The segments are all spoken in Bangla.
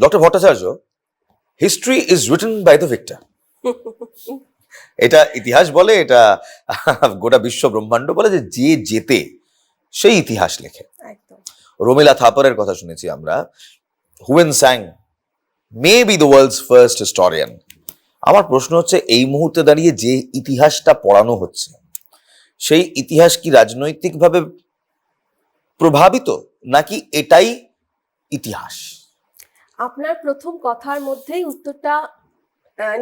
Doctor Bhattacharya, history is written by the victor. এটা ইতিহাস বলে, এটা গোটা বিশ্ব ব্রহ্মাণ্ড বলে যে যে যেতে সেই ইতিহাস লেখে। একদম। রোমিলা থাপারের কথা শুনেছি আমরা, Hiuen Tsang may be the world's first historian. আমার প্রশ্ন হচ্ছে, এই মুহূর্তে দাঁড়িয়ে যে ইতিহাসটা পড়ানো হচ্ছে, সেই ইতিহাস কি রাজনৈতিকভাবে প্রভাবিত, নাকি এটাই ইতিহাস? আপনার প্রথম কথার মধ্যেই উত্তরটা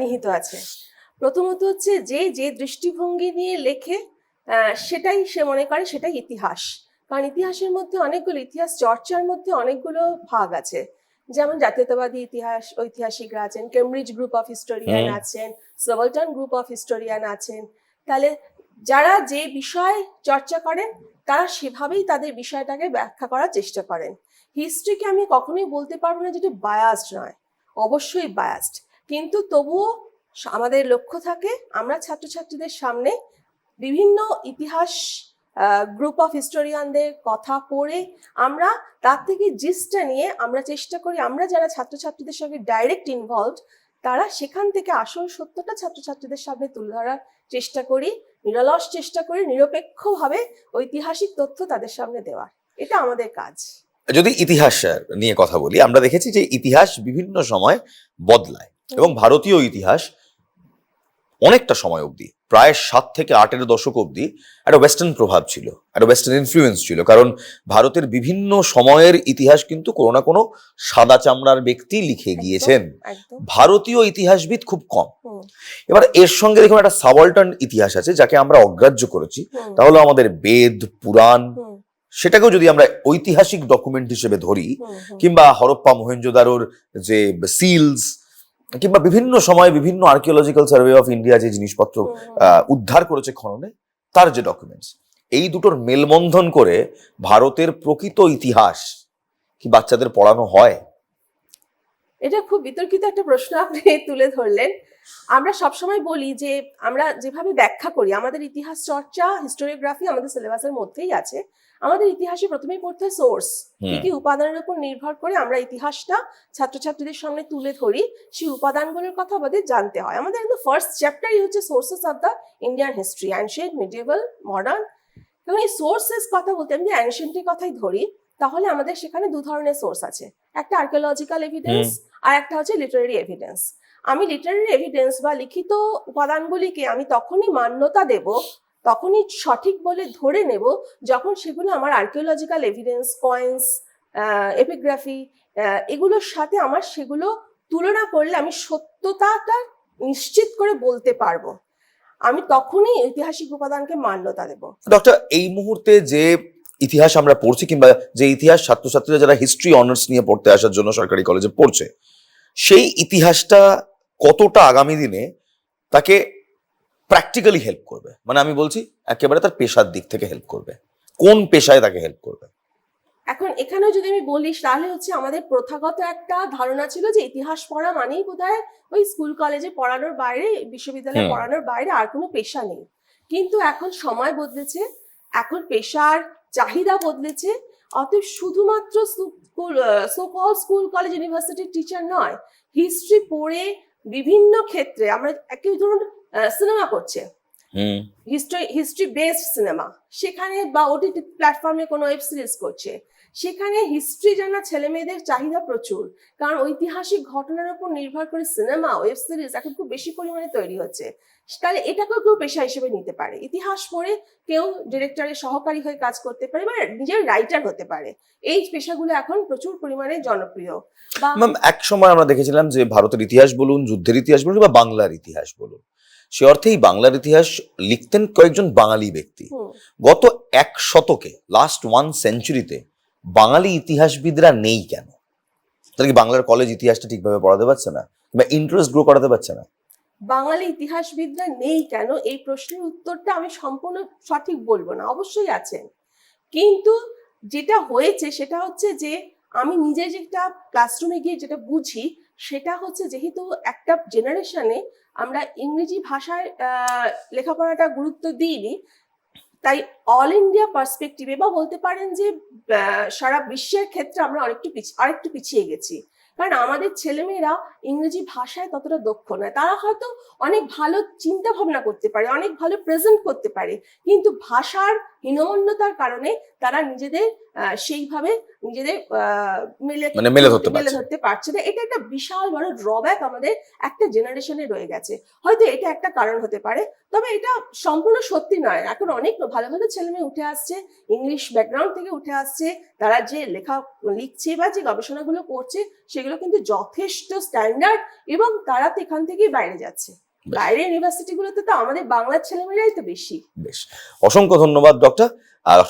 নিহিত আছে। প্রথমত হচ্ছে যে যে দৃষ্টিভঙ্গি নিয়ে লেখে সেটাই সে মনে করে সেটাই ইতিহাস। কারণ ইতিহাসের মধ্যে অনেকগুলো, ইতিহাস চর্চার মধ্যে অনেকগুলো ভাগ আছে। যেমন জাতীয়তাবাদী ইতিহাস ঐতিহাসিকরা আছেন, কেমব্রিজ গ্রুপ অফ হিস্টোরিয়ান আছেন, সাবলটন গ্রুপ অফ হিস্টোরিয়ান আছেন। তাহলে যারা যে বিষয় চর্চা করেন তারা সেভাবেই তাদের বিষয়টাকে ব্যাখ্যা করার চেষ্টা করেন। হিস্ট্রিকে আমি কখনোই বলতে পারবো না যেটা বায়াসড নয়, অবশ্যই বায়াসড, কিন্তু তবুও আমাদের লক্ষ্য থাকে আমরা ছাত্রছাত্রীদের সামনে বিভিন্ন ইতিহাস গ্রুপ অফ হিস্টোরিয়ানদের কথা পড়ে আমরা তার থেকে জিসটা নিয়ে আমরা চেষ্টা করি, আমরা যারা ছাত্রছাত্রীদের সঙ্গে ডাইরেক্ট ইনভলভড তারা সেখান থেকে আসল সত্যটা ছাত্রছাত্রীদের সামনে তুলে ধরার চেষ্টা করি, নিরলস চেষ্টা করি নিরপেক্ষভাবে ঐতিহাসিক তথ্য তাদের সামনে দেওয়ার। এটা আমাদের কাজ। যদি ইতিহাস নিয়ে কথা বলি, আমরা দেখেছি যে ইতিহাস বিভিন্ন সময় বদলায়, এবং ভারতীয় ইতিহাস অনেকটা সময় অবধি, প্রায় 7 থেকে 8-এর দশক অবধি একটা ওয়েস্টার্ন প্রভাব ছিল, একটা ওয়েস্টার্ন ইনফ্লুয়েন্স ছিল। কারণ ভারতের বিভিন্ন সময়ের ইতিহাস কিন্তু কোনো না কোনো সাদা চামড়ার ব্যক্তি লিখে গিয়েছেন, ভারতীয় ইতিহাসবিদ খুব কম। এবার এর সঙ্গে দেখুন একটা সাবঅল্টার্ন ইতিহাস আছে যাকে আমরা অগ্রাহ্য করেছি, তাহলে আমাদের বেদ পুরাণ, সেটাকেও যদি আমরা ঐতিহাসিক ডকুমেন্ট হিসেবে ধরি, কিংবা হরপ্পা মহেঞ্জোদারোর যে সিলস, কিংবা বিভিন্ন সময় বিভিন্ন আর্কিওলজিক্যাল সার্ভে অফ ইন্ডিয়া যে জিনিসপত্র উদ্ধার করেছে খননে, তার যে ডকুমেন্টস, এই দুটোর মেলবন্ধন করে ভারতের প্রকৃত ইতিহাস কি বাচ্চাদের পড়ানো হয়? এটা খুব বিতর্কিত একটা প্রশ্ন আপনি তুলে ধরলেন। আমরা সবসময় বলি যে আমরা যেভাবে ব্যাখ্যা করি, আমাদের ইতিহাস চর্চা, হিস্টোরিওগ্রাফি আমাদের সিলেবাসের মধ্যেই আছে। আমাদের ইতিহাসে প্রথমেই পড়তে হয় সোর্স, কি কি উপাদানের উপর নির্ভর করে আমরা ইতিহাসটা ছাত্রছাত্রীদের সামনে তুলে ধরি, সেই উপাদানগুলোর কথা আমাদের জানতে হয়। আমাদের কিন্তু ফার্স্ট চ্যাপ্টারই হচ্ছে sources of the Indian history, ancient, medieval, modern. এবং এই সোর্সেস কথা বলতে আমি যে অ্যানশিয়েন্টের কথাই ধরি, তাহলে আমাদের সেখানে দু ধরনের সোর্স আছে, একটা আর্কিওলজিক্যাল এভিডেন্স আর একটা হচ্ছে লিটারারি এভিডেন্স। আমি লিটারারি এভিডেন্স বা লিখিত উপাদানগুলিকে আমি তখনই মান্যতা দেব, তখনই সঠিক বলে ধরে নেব যখন সেগুলো আমার আর্কিওলজিক্যাল এভিডেন্স, কয়েন্স, এপিগ্রাফি এগুলোর সাথে আমার সেগুলো তুলনা করলে আমি সত্যতাটা নিশ্চিত করে বলতে পারবো, আমি তখনই ঐতিহাসিক উপাদানকে মান্যতা দেব। ডক্টর, এই মুহূর্তে যে ইতিহাস আমরা পড়ছি, কিংবা যে ইতিহাস ছাত্রছাত্রীরা যারা হিস্ট্রি অনার্স নিয়ে পড়তে আসার জন্য সরকারি কলেজে পড়ছে, সেই ইতিহাসটা কতটা আগামী দিনে তাকে প্র্যাকটিক্যালি হেল্প করবে? মানে আমি বলছি একেবারে তার পেশার দিক থেকে হেল্প করবে, কোন পেশায় তাকে হেল্প করবে? এখন এখানেও যদি আমি বলি তাহলে হচ্ছে আমাদের প্রথাগত একটা ধারণা ছিল যে ইতিহাস পড়া মানেই বোধহয় ওই স্কুল কলেজে পড়ানোর বাইরে, বিশ্ববিদ্যালয়ে পড়ানোর বাইরে আর কোনো পেশা নেই। কিন্তু এখন সময় বদলেছে, এখন পেশার চাহিদা বদলেছে। অতএব শুধুমাত্র স্কুল কলেজ ইউনিভার্সিটির টিচার নয়, হিস্ট্রি পড়ে বিভিন্ন ক্ষেত্রে আমরা কেউ ধরুন সিনেমা করছে, হিস্ট্রি বেসড সিনেমা, সেখানে বা ওটিটি প্ল্যাটফর্মে কোনো ওয়েব সিরিজ করছে, সেখানে হিস্ট্রি জানা ছেলে মেয়েদের চাহিদা প্রচুর। কারণ ঐতিহাসিক ঘটনার উপর নির্ভর করে সিনেমা, ওয়েব সিরিজ এখন খুব বেশি পরিমাণে তৈরি হচ্ছে। তাহলে এটাকেও কেউ পেশা হিসেবে নিতে পারে, ইতিহাস পড়ে কেউ ডিরেক্টরের সহকারী হয়ে কাজ করতে পারে বা নিজের রাইটার হতে পারে। এই পেশাগুলো এখন প্রচুর পরিমাণে জনপ্রিয়। এক সময় আমরা দেখেছিলাম যে ভারতের ইতিহাস বলুন, যুদ্ধের ইতিহাস বলুন, বা বাংলার ইতিহাস বলুন, সে অর্থেই বাংলার ইতিহাস লিখতেন কয়েকজন বাঙালি ব্যক্তি। গত 1 শতকে, লাস্ট 1 সেঞ্চুরিতে বাঙালি ইতিহাসবিদরা নেই কেন? তাহলে কি বাংলার কলেজ ইতিহাসটা ঠিকভাবে পড়াতে পারছে না, কিংবা ইন্টারেস্ট গ্রো করাতে পারছে না? বাঙালি ইতিহাসবিদরা নেই কেন, এই প্রশ্নের উত্তরটা আমি সম্পূর্ণ সঠিক বলবো না, অবশ্যই আছেন। কিন্তু যেটা হয়েছে সেটা হচ্ছে যে আমি নিজে যেটা ক্লাসরুমে গিয়ে যেটা বুঝি সেটা হচ্ছে, যেহেতু একটা জেনারেশনে আমরা ইংরেজি ভাষায় লেখাপড়াটা গুরুত্ব দিইনি, তাই অল ইন্ডিয়া পার্সপেক্টিভে বা বলতে পারেন যে সারা বিশ্বের ক্ষেত্রে আমরা আরেকটু পিছিয়ে গেছি। কারণ আমাদের ছেলেমেয়েরা ইংরেজি ভাষায় ততটা দক্ষ নয়। তারা হয়তো অনেক ভালো চিন্তা ভাবনা করতে পারে, অনেক ভালো প্রেজেন্ট করতে পারে, কিন্তু ভাষার হীনমন্যতার কারণে তারা নিজেদের সেইভাবে নিজেদের মেলে ধরতে পারছে না। এটা একটা বিশাল বড় ড্রব্যাক আমাদের একটা জেনারেশনে রয়ে গেছে। হয়তো এটা একটা কারণ হতে পারে, তবে এটা সম্পূর্ণ সত্যি নয়। এখন অনেক ভালো ভালো ছেলেমেয়ে উঠে আসছে, ইংলিশ ব্যাকগ্রাউন্ড থেকে উঠে আসছে, তারা যে লিখছে বা যে গবেষণাগুলো করছে সেগুলো কিন্তু যথেষ্ট স্ট্যান্ডার্ড, এবং তারা তো এখান থেকেই বাইরে যাচ্ছে। বাইরে ইউনিভার্সিটি গুলোতে তো আমাদের বাংলার ছেলেমেয়েরাই তো বেশি। বেশ, অসংখ্য ধন্যবাদ ডক্টর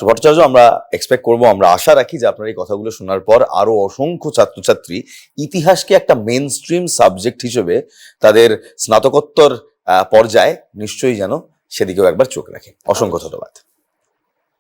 ভট্টাচার্য। আমরা এক্সপেক্ট করবো, আমরা আশা রাখি যে আপনার এই কথাগুলো শোনার পর আরো অসংখ্য ছাত্রছাত্রী ইতিহাসকে একটা মেন স্ট্রিম সাবজেক্ট হিসেবে তাদের স্নাতকোত্তর পর্যায়ে নিশ্চয়ই যেন সেদিকেও একবার চোখ রাখে। অসংখ্য ধন্যবাদ।